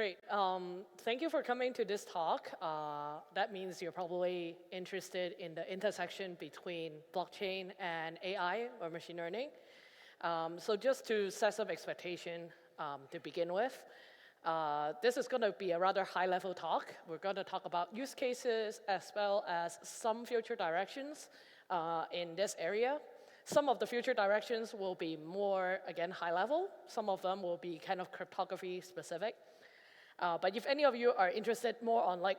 Great. Thank you for coming to this talk. That means you're probably interested in the intersection between blockchain and AI or machine learning. So just to set some expectation to begin with, this is going to be a rather high-level talk. We're going to talk about use cases as well as some future directions in this area. Some of the future directions will be more, again, high-level. Some of them will be kind of cryptography specific. But if any of you are interested more on like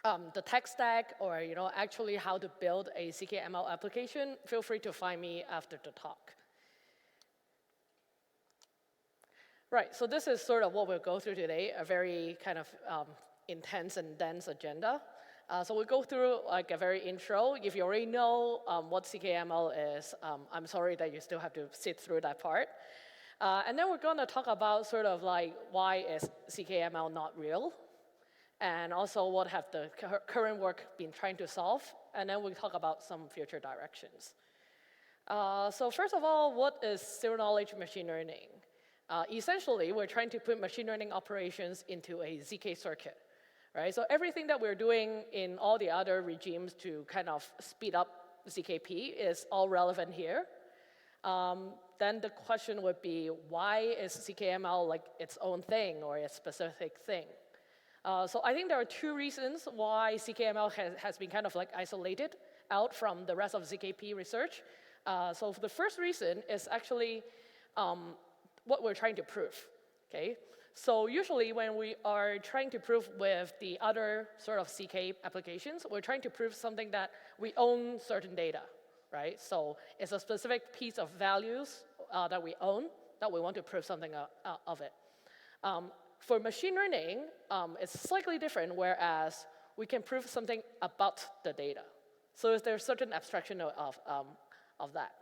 the tech stack or actually how to build a ZKML application, feel free to find me after the talk. Right, so this is sort of what we'll go through today, a very kind of intense and dense agenda. So we'll go through like a very intro. If you already know what ZKML is, I'm sorry that you still have to sit through that part. And then we're going to talk about sort of like why is ZKML not real, and also what have the current work been trying to solve, and then we'll talk about some future directions. So first of all, what is zero-knowledge machine learning? Essentially, we're trying to put machine learning operations into a ZK circuit, right? So everything that we're doing in all the other regimes to kind of speed up ZKP is all relevant here. Then the question would be, why is ZKML like its own thing or a specific thing? So I think there are two reasons why ZKML has been kind of like isolated out from the rest of ZKP research. So the first reason is actually what we're trying to prove, okay? So usually when we are trying to prove with the other sort of ZK applications, we're trying to prove something that we own certain data, right? So it's a specific piece of values that we own that we want to prove something of it. For machine learning, it's slightly different, whereas we can prove something about the data. So there's certain abstraction of that.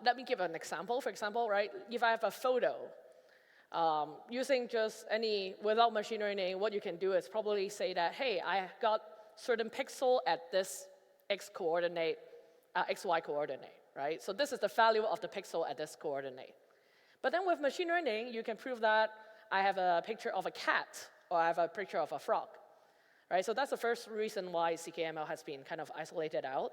Let me give an example. For example, right, if I have a photo, using just without machine learning, what you can do is probably say that, hey, I got certain pixel at this x coordinate, xy coordinate, right? So this is the value of the pixel at this coordinate. But then with machine learning, you can prove that I have a picture of a cat or I have a picture of a frog, right? So that's the first reason why ZKML has been kind of isolated out.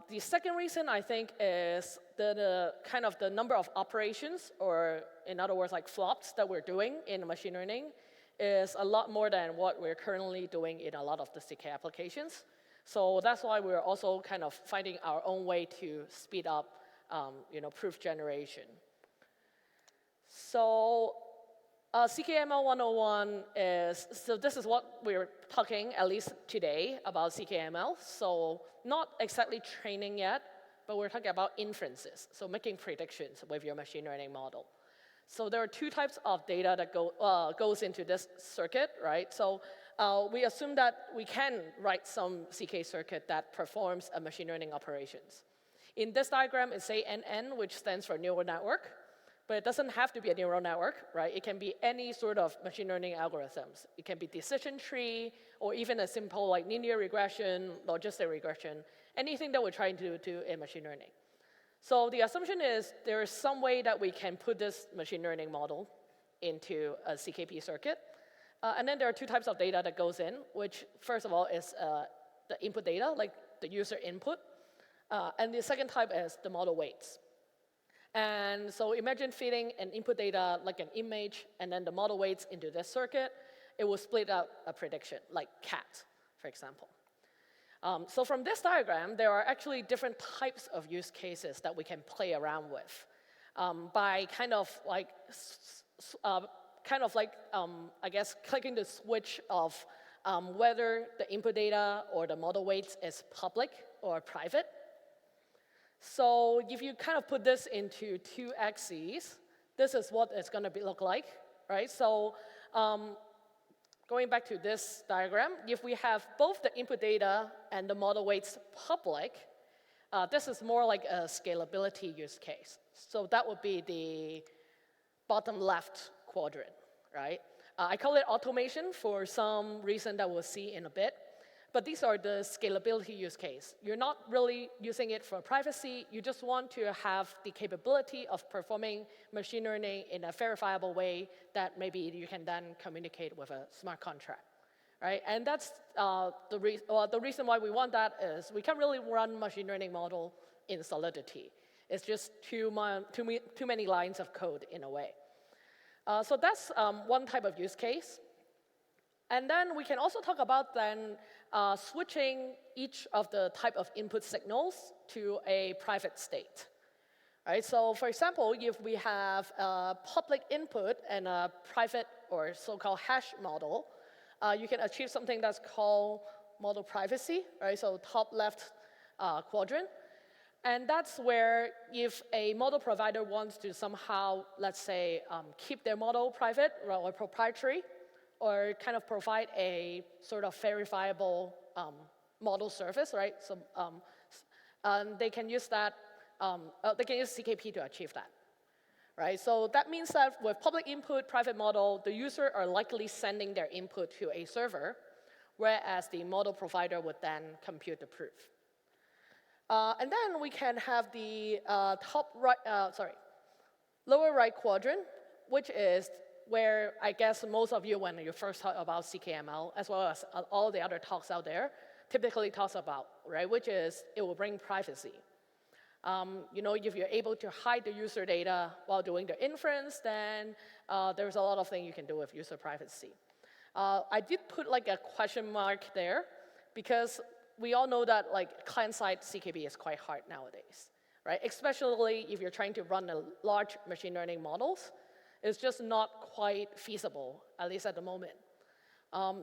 The second reason, I think, is the kind of the number of operations, or in other words, like flops that we're doing in machine learning is a lot more than what we're currently doing in a lot of the ZK applications. So that's why we're also kind of finding our own way to speed up proof generation. So ZKML 101 so this is what we're talking, at least today, about ZKML. So not exactly training yet, but we're talking about inferences, so making predictions with your machine learning model. So there are two types of data that goes into this circuit, right? So we assume that we can write some ZK circuit that performs a machine learning operations. In this diagram, it's say NN, which stands for neural network. But it doesn't have to be a neural network, right? It can be any sort of machine learning algorithms. It can be decision tree, or even a simple like linear regression, logistic regression, anything that we're trying to do in machine learning. So the assumption is there is some way that we can put this machine learning model into a ZKP circuit. And then there are two types of data that goes in, which first of all is the input data, like the user input. And the second type is the model weights. And so imagine feeding an input data like an image and then the model weights into this circuit. It will split out a prediction, like cat, for example. So from this diagram, there are actually different types of use cases that we can play around with by kind of like, I guess, clicking the switch of whether the input data or the model weights is public or private. So if you kind of put this into two axes, this is what it's going to look like, right? So going back to this diagram, if we have both the input data and the model weights public, this is more like a scalability use case. So that would be the bottom left quadrant, right? I call it automation for some reason that we'll see in a bit. But these are the scalability use case. You're not really using it for privacy. You just want to have the capability of performing machine learning in a verifiable way that maybe you can then communicate with a smart contract, right? And that's the reason why we want that is we can't really run machine learning model in Solidity. It's just too many lines of code in a way. So that's one type of use case. And then we can also talk about then switching each of the type of input signals to a private state. Right? So for example, if we have a public input and a private or so-called hash model, you can achieve something that's called model privacy, right? So top left quadrant. And that's where if a model provider wants to somehow, let's say, keep their model private or proprietary, or kind of provide a sort of verifiable model service, right? So they can use that, they can use ZKP to achieve that, right? So that means that with public input, private model, the user are likely sending their input to a server, whereas the model provider would then compute the proof. And then we can have the lower right quadrant, which is where I guess most of you, when you first talk about ZKML, as well as all the other talks out there, typically talks about, right? Which is it will bring privacy. You know, if you're able to hide the user data while doing the inference, then there's a lot of things you can do with user privacy. I did put like a question mark there because we all know that like client-side ZKP is quite hard nowadays, right? Especially if you're trying to run a large machine learning models. It's just not quite feasible, at least at the moment.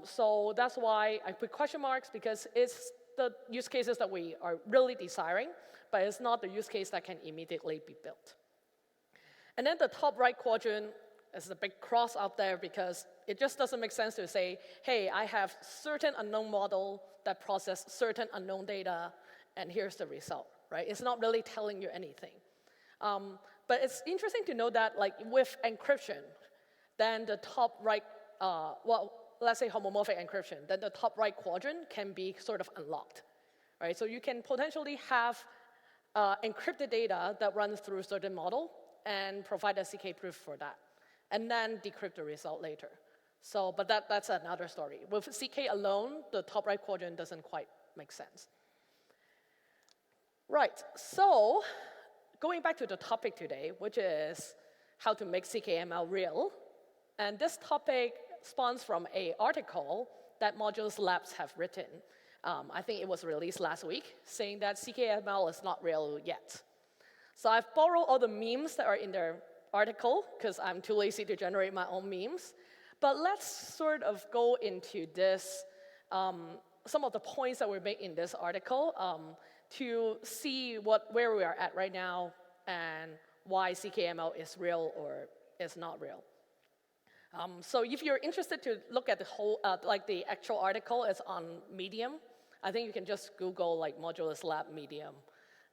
So that's why I put question marks, because it's the use cases that we are really desiring, but it's not the use case that can immediately be built. And then the top right quadrant is a big cross out there because it just doesn't make sense to say, hey, I have certain unknown model that process certain unknown data, and here's the result, right? It's not really telling you anything. But it's interesting to know that, like, with encryption, then the top right, well, let's say homomorphic encryption, then the top right quadrant can be sort of unlocked, right? So you can potentially have encrypted data that runs through a certain model and provide a CK proof for that, and then decrypt the result later. So, but that's another story. With CK alone, the top right quadrant doesn't quite make sense. Right, so going back to the topic today, which is how to make ZKML real. And this topic spawns from an article that Modules Labs have written. I think it was released last week, saying that ZKML is not real yet. So I've borrowed all the memes that are in their article, because I'm too lazy to generate my own memes. But let's sort of go into this, some of the points that were made in this article, to see where we are at right now and why ZKML is real or is not real. So if you're interested to look at the whole, like the actual article, it's on Medium. I think you can just Google like Modules Lab Medium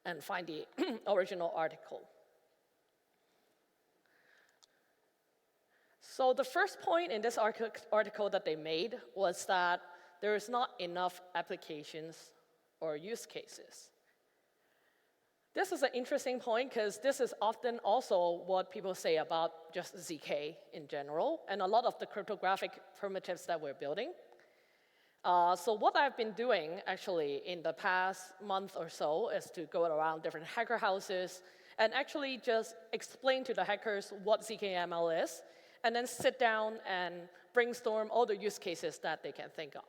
and find the original article. So the first point in this article that they made was that there is not enough applications or use cases. This is an interesting point because this is often also what people say about just ZK in general and a lot of the cryptographic primitives that we're building. So what I've been doing actually in the past month or so is to go around different hacker houses and actually just explain to the hackers what ZKML is and then sit down and brainstorm all the use cases that they can think of.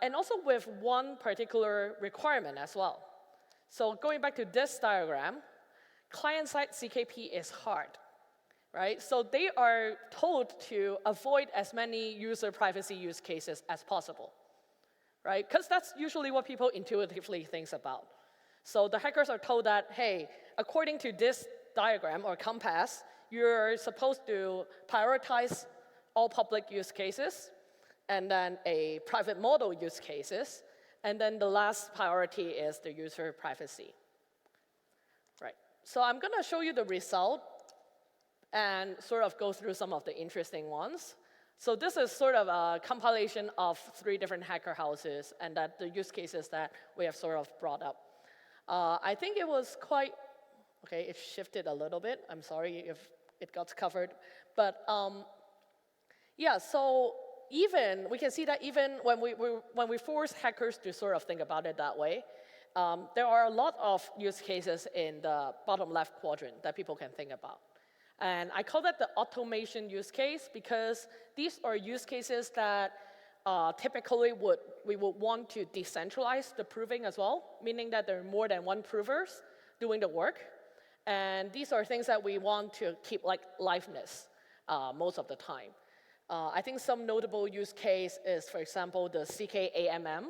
And also with one particular requirement as well. So going back to this diagram, client-side ZKP is hard, right? So they are told to avoid as many user privacy use cases as possible, right? Because that's usually what people intuitively think about. So the hackers are told that, hey, according to this diagram or compass, you're supposed to prioritize all public use cases, and then a private model use cases, and then the last priority is the user privacy. Right. So I'm going to show you the result and sort of go through some of the interesting ones. So this is sort of a compilation of 3 different hacker houses and that the use cases that we have sort of brought up. I think it was quite, okay, it shifted a little bit. I'm sorry if it got covered. But yeah, so we can see that even when we force hackers to sort of think about it that way, there are a lot of use cases in the bottom left quadrant that people can think about. And I call that the automation use case because these are use cases that typically we would want to decentralize the proving as well, meaning that there are more than one provers doing the work. And these are things that we want to keep like liveness most of the time. I think some notable use case is, for example, the ZKML,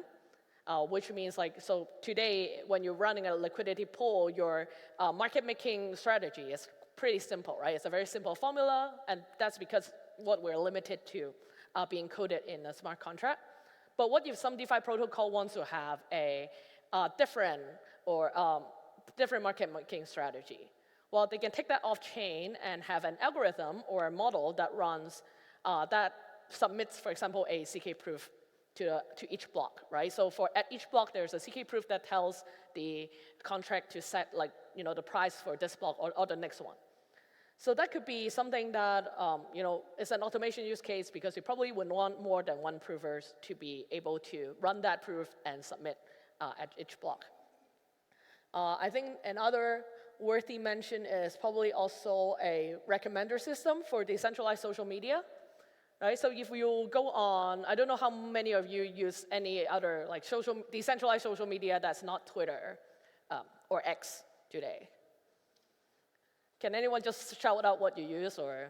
which means like, so today when you're running a liquidity pool, your market making strategy is pretty simple, right? It's a very simple formula, and that's because what we're limited to being coded in a smart contract. But what if some DeFi protocol wants to have a different market making strategy? Well, they can take that off chain and have an algorithm or a model that runs, that submits, for example, a CK proof to each block, right? So at each block, there's a CK proof that tells the contract to set like, the price for this block or the next one. So that could be something that is an automation use case because you probably would want more than one provers to be able to run that proof and submit at each block. I think another worthy mention is probably also a recommender system for decentralized social media. Right? So if you go on, I don't know how many of you use any other like decentralized social media that's not Twitter or X today. Can anyone just shout out what you use or?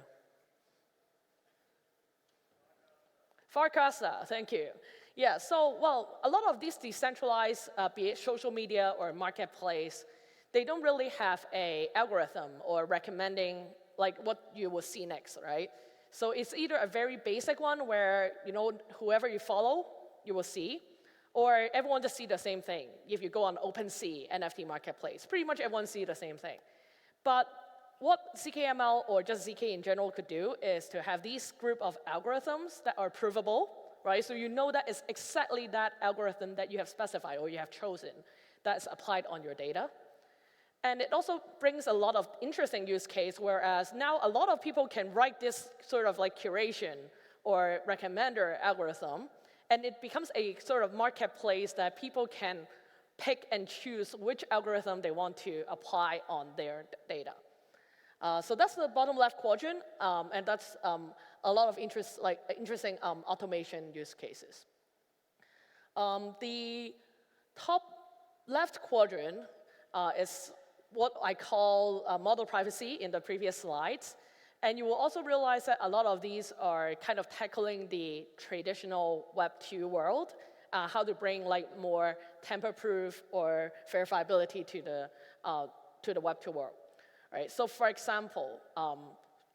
Farcasa, thank you. Yeah, so, well, a lot of these decentralized, be it social media or marketplace, they don't really have an algorithm or recommending like what you will see next, right? So it's either a very basic one where, whoever you follow, you will see, or everyone just see the same thing. If you go on OpenSea, NFT marketplace, pretty much everyone see the same thing. But what ZKML or just ZK in general could do is to have these group of algorithms that are provable, right? So you know that it's exactly that algorithm that you have specified or you have chosen that's applied on your data. And it also brings a lot of interesting use case, whereas now a lot of people can write this sort of like curation or recommender algorithm, and it becomes a sort of marketplace that people can pick and choose which algorithm they want to apply on their data. So that's the bottom left quadrant, and that's a lot of interesting automation use cases. The top left quadrant is what I call model privacy in the previous slides. And you will also realize that a lot of these are kind of tackling the traditional Web 2 world, how to bring like more tamper-proof or verifiability to the Web 2 world. Right? So for example,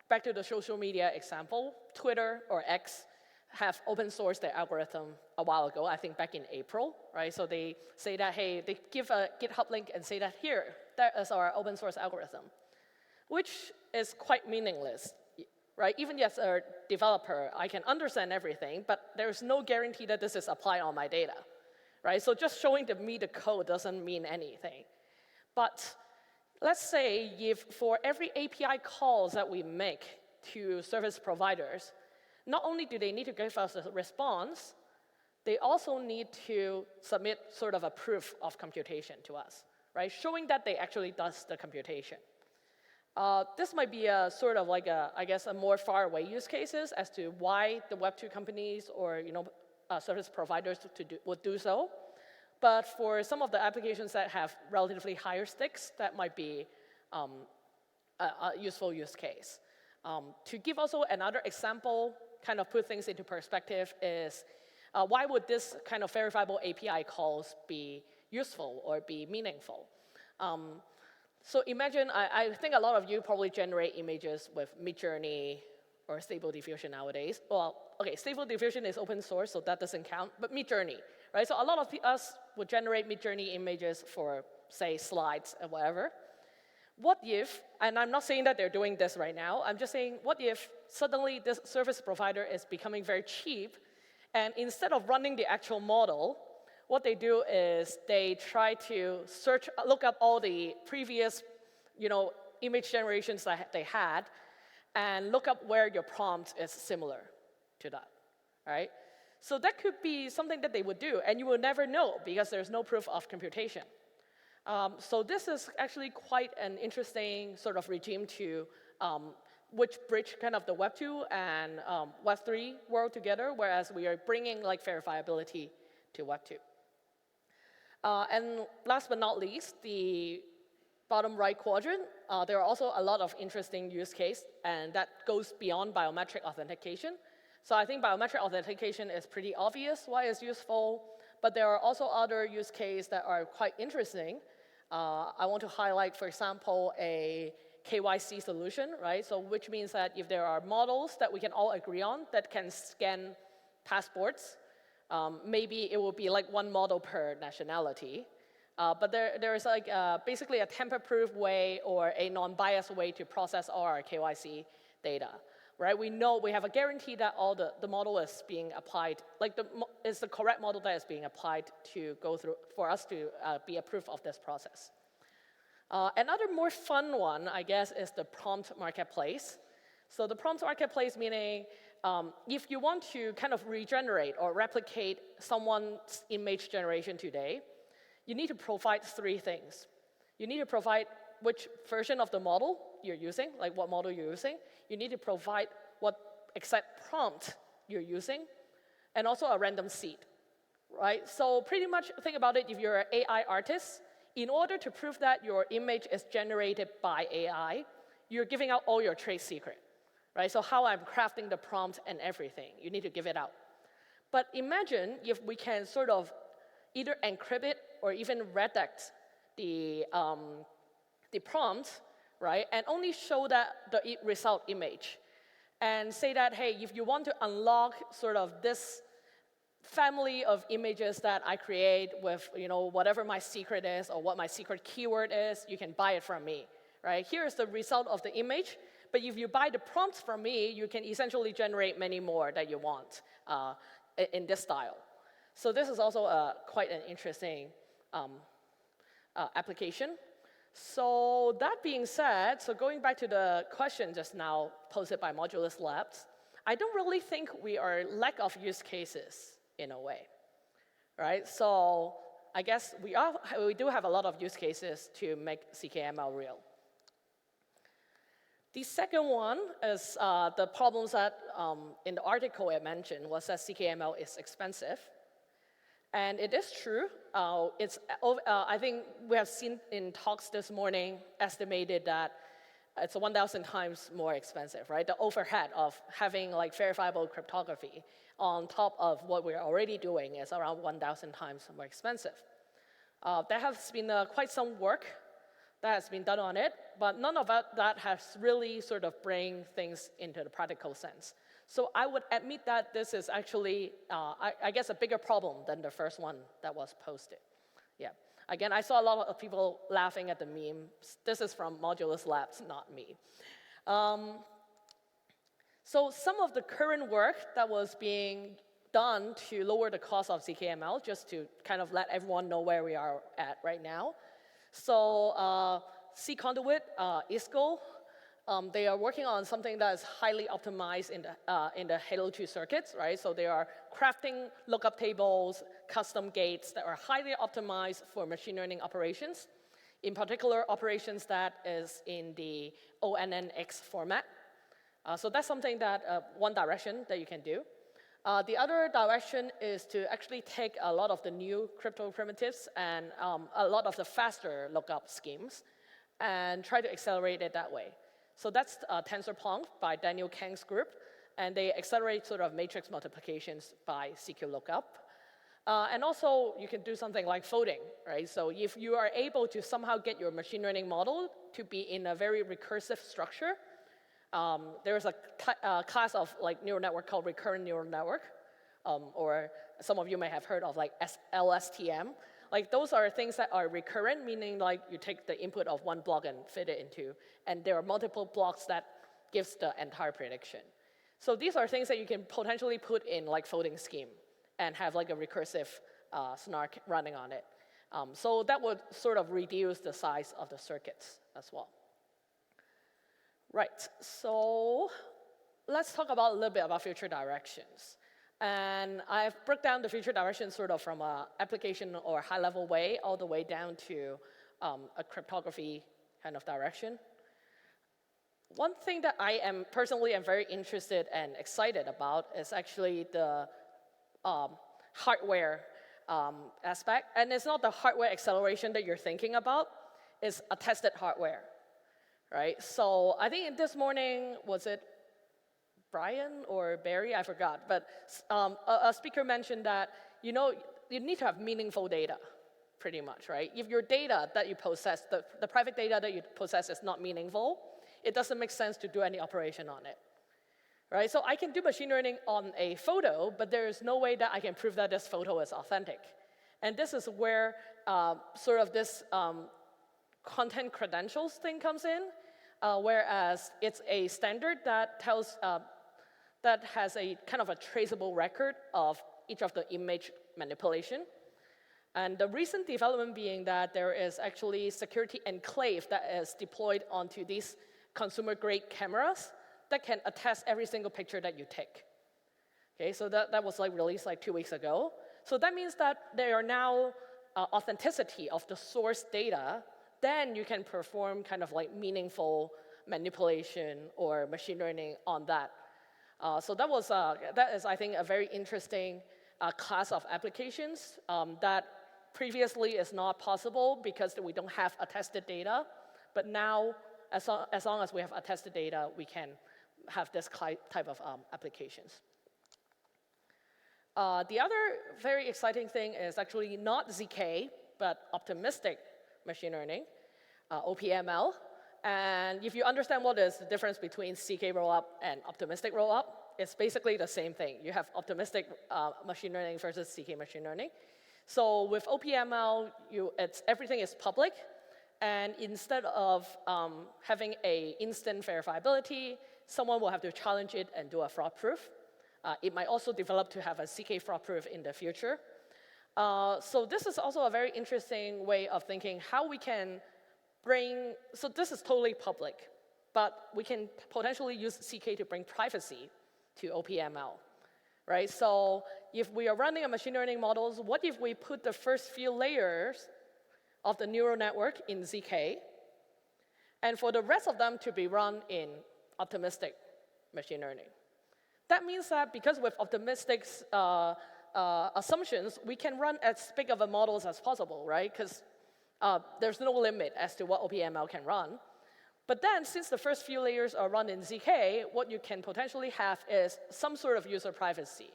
back to the social media example, Twitter or X have open sourced their algorithm a while ago, I think back in April, right? So they say that, hey, they give a GitHub link and say that here, that is our open source algorithm, which is quite meaningless, right? Even as a developer, I can understand everything, but there's no guarantee that this is applied on my data, right? So just showing me the code doesn't mean anything. But let's say if for every API calls that we make to service providers, not only do they need to give us a response, they also need to submit sort of a proof of computation to us, right? Showing that they actually does the computation. This might be a sort of like I guess, a more far away use cases as to why the Web 2 companies or service providers would do so. But for some of the applications that have relatively higher stakes, that might be a useful use case. To give also another example, kind of put things into perspective, is why would this kind of verifiable API calls be useful or be meaningful? So imagine, I think a lot of you probably generate images with Midjourney or Stable Diffusion nowadays. Well, okay, Stable Diffusion is open source, so that doesn't count, but Midjourney, right? So a lot of us would generate Midjourney images for, say, slides and whatever. What if, and I'm not saying that they're doing this right now, I'm just saying, what if suddenly this service provider is becoming very cheap, and instead of running the actual model, what they do is they try to look up all the previous, image generations that they had, and look up where your prompt is similar to that, right? So that could be something that they would do, and you will never know because there's no proof of computation. So this is actually quite an interesting sort of regime to which bridge kind of the Web 2 and Web 3 world together, whereas we are bringing like verifiability to Web 2. And last but not least, the bottom right quadrant, there are also a lot of interesting use cases, and that goes beyond biometric authentication. So I think biometric authentication is pretty obvious why it's useful, but there are also other use cases that are quite interesting. I want to highlight, for example, a KYC solution, right? So which means that if there are models that we can all agree on that can scan passports, maybe it will be like one model per nationality. But there is like basically a tamper-proof way or a non-biased way to process all our KYC data, right? We know we have a guarantee that all the model is being applied, like is the correct model that is being applied to go through, for us to be approved of this process. Another more fun one, I guess, is the prompt marketplace. So the prompt marketplace meaning if you want to kind of regenerate or replicate someone's image generation today, you need to provide three things. You need to provide which version of the model you're using, like what model you're using. You need to provide what exact prompt you're using, and also a random seed, right? So pretty much think about it, if you're an AI artist, in order to prove that your image is generated by AI, you're giving out all your trade secret, right? So how I'm crafting the prompt and everything, you need to give it out. But imagine if we can sort of either encrypt it or even redact the prompt, right, and only show that the result image, and say that, hey, if you want to unlock sort of this family of images that I create with, whatever my secret is or what my secret keyword is, you can buy it from me, right? Here's the result of the image, but if you buy the prompts from me, you can essentially generate many more that you want in this style. So this is also quite an interesting application. So that being said, so going back to the question just now posed by Modulus Labs, I don't really think we are lack of use cases in a way, right? So I guess we do have a lot of use cases to make ZKML real. The second one is the problems that in the article I mentioned was that ZKML is expensive. And it is true. I think we have seen in talks this morning estimated that it's 1,000 times more expensive, right? The overhead of having like verifiable cryptography on top of what we're already doing is around 1,000 times more expensive. There has been quite some work that has been done on it, but none of that has really sort of bring things into the practical sense. So I would admit that this is actually, I guess, a bigger problem than the first one that was posted. Yeah. Again, I saw a lot of people laughing at the meme. This is from Modulus Labs, not me. So some of the current work that was being done to lower the cost of ZKML, just to kind of let everyone know where we are at right now. So C-Conduit, ISCO, they are working on something that is highly optimized in the Halo 2 circuits, right? So they are crafting lookup tables, custom gates that are highly optimized for machine learning operations, in particular operations that is in the ONNX format. So that's something that one direction that you can do. The other direction is to actually take a lot of the new crypto primitives and a lot of the faster lookup schemes and try to accelerate it that way. So that's TensorPlonk by Daniel Kang's group, and they accelerate sort of matrix multiplications by CQ lookup. And also, you can do something like folding, right? So if you are able to somehow get your machine learning model to be in a very recursive structure, there's a class of like neural network called recurrent neural network, or some of you may have heard of like LSTM. Like those are things that are recurrent, meaning like you take the input of one block and fit it into, and there are multiple blocks that gives the entire prediction. So these are things that you can potentially put in like folding scheme and have like a recursive snark running on it. So that would sort of reduce the size of the circuits as well. Right, so let's talk about a little bit about future directions. And I've broke down the future directions sort of from an application or high-level way all the way down to a cryptography kind of direction. One thing that I am personally am very interested and excited about is actually the hardware aspect. And it's not the hardware acceleration that you're thinking about, it's attested hardware, right? So I think this morning, was it Brian or Barry? I forgot. But a speaker mentioned that, you need to have meaningful data, pretty much, right? If your data that you possess, the private data that you possess is not meaningful, it doesn't make sense to do any operation on it, right? So I can do machine learning on a photo, but there is no way that I can prove that this photo is authentic. And this is where sort of this content credentials thing comes in, whereas it's a standard that tells, that has a kind of a traceable record of each of the image manipulation. And the recent development being that there is actually security enclave that is deployed onto these consumer-grade cameras that can attest every single picture that you take. Okay, so that was like released like 2 weeks ago. So that means that there are now authenticity of the source data, then you can perform kind of like meaningful manipulation or machine learning on that. So that is, I think, a very interesting class of applications that previously is not possible because we don't have attested data. But now, as long as we have attested data, we can have this type of applications. The other very exciting thing is actually not ZK, but optimistic machine learning, OPML. And if you understand what is the difference between CK rollup and optimistic rollup, it's basically the same thing. You have optimistic machine learning versus CK machine learning. So with OPML, everything is public. And instead of having an instant verifiability, someone will have to challenge it and do a fraud proof. It might also develop to have a CK fraud proof in the future. So this is also a very interesting way of thinking how we can so this is totally public, but we can potentially use CK to bring privacy to OPML, right? So if we are running a machine learning models, what if we put the first few layers of the neural network in ZK, and for the rest of them to be run in optimistic machine learning? That means that because with optimistic assumptions, we can run as big of a models as possible, right? Because there's no limit as to what OPML can run. But then, since the first few layers are run in ZK, what you can potentially have is some sort of user privacy,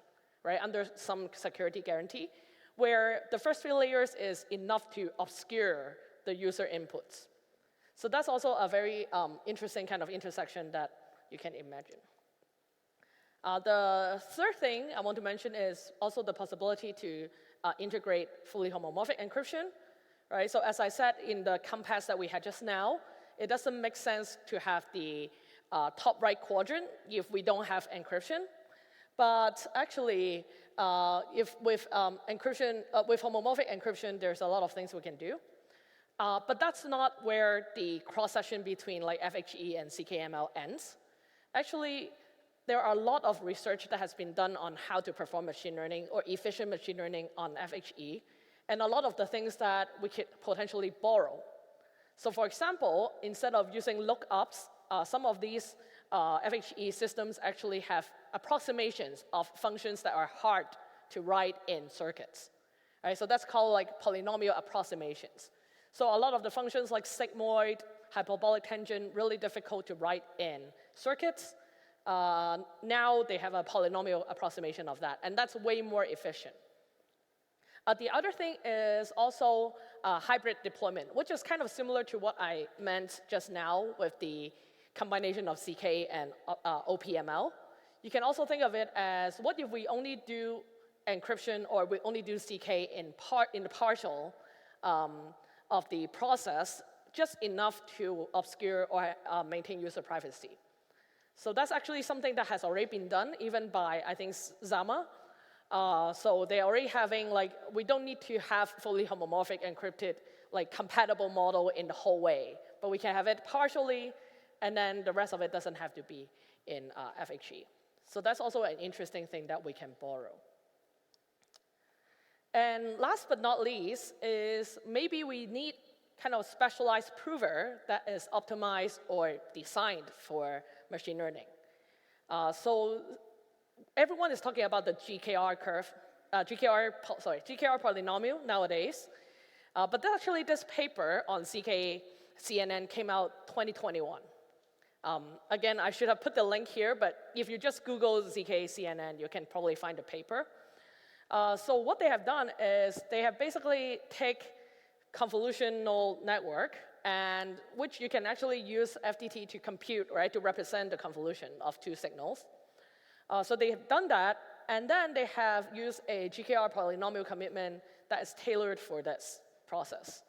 right, under some security guarantee, where the first few layers is enough to obscure the user inputs. So that's also a very interesting kind of intersection that you can imagine. The third thing I want to mention is also the possibility to integrate fully homomorphic encryption. Right? So as I said in the compass that we had just now, it doesn't make sense to have the top right quadrant if we don't have encryption. But actually, if with encryption, with homomorphic encryption, there's a lot of things we can do. But that's not where the cross-section between like FHE and ZKML ends. Actually, there are a lot of research that has been done on how to perform machine learning or efficient machine learning on FHE. And a lot of the things that we could potentially borrow. So for example, instead of using lookups, some of these FHE systems actually have approximations of functions that are hard to write in circuits. Right? So that's called like polynomial approximations. So a lot of the functions like sigmoid, hyperbolic tangent, really difficult to write in circuits. Now they have a polynomial approximation of that, and that's way more efficient. The other thing is also hybrid deployment, which is kind of similar to what I meant just now with the combination of CK and OPML. You can also think of it as, what if we only do encryption, or we only do CK in the partial of the process, just enough to obscure or maintain user privacy. So that's actually something that has already been done, even by, I think, Zama. So they're already having, like, we don't need to have fully homomorphic encrypted, like, compatible model in the whole way. But we can have it partially, and then the rest of it doesn't have to be in FHE. So that's also an interesting thing that we can borrow. And last but not least is maybe we need kind of specialized prover that is optimized or designed for machine learning. So everyone is talking about the GKR curve, GKR polynomial nowadays. But actually, this paper on ZKCNN came out 2021. Again, I should have put the link here, but if you just Google ZKCNN, you can probably find the paper. So what they have done is they have basically take convolutional network, and which you can actually use FDT to compute, right, to represent the convolution of two signals. So they have done that, and then they have used a GKR polynomial commitment that is tailored for this process,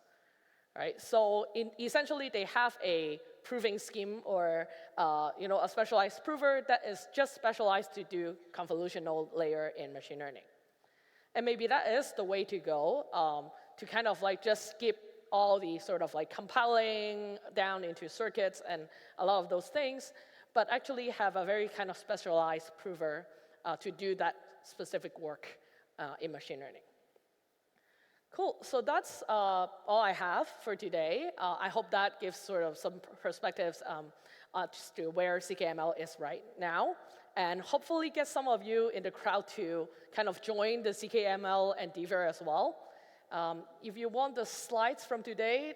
right? So essentially, they have a proving scheme or a specialized prover that is just specialized to do convolutional layer in machine learning. And maybe that is the way to go, to kind of like just skip all the sort of like compiling down into circuits and a lot of those things, but actually have a very kind of specialized prover to do that specific work in machine learning. Cool, so that's all I have for today. I hope that gives sort of some perspectives just to where ZKML is right now, and hopefully get some of you in the crowd to kind of join the ZKML and Devconnect as well. If you want the slides from today,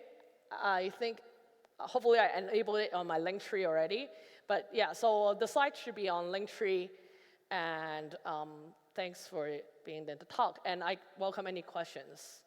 I think hopefully I enabled it on my Linktree already. But yeah, so the slides should be on Linktree, and thanks for being there to talk. And I welcome any questions.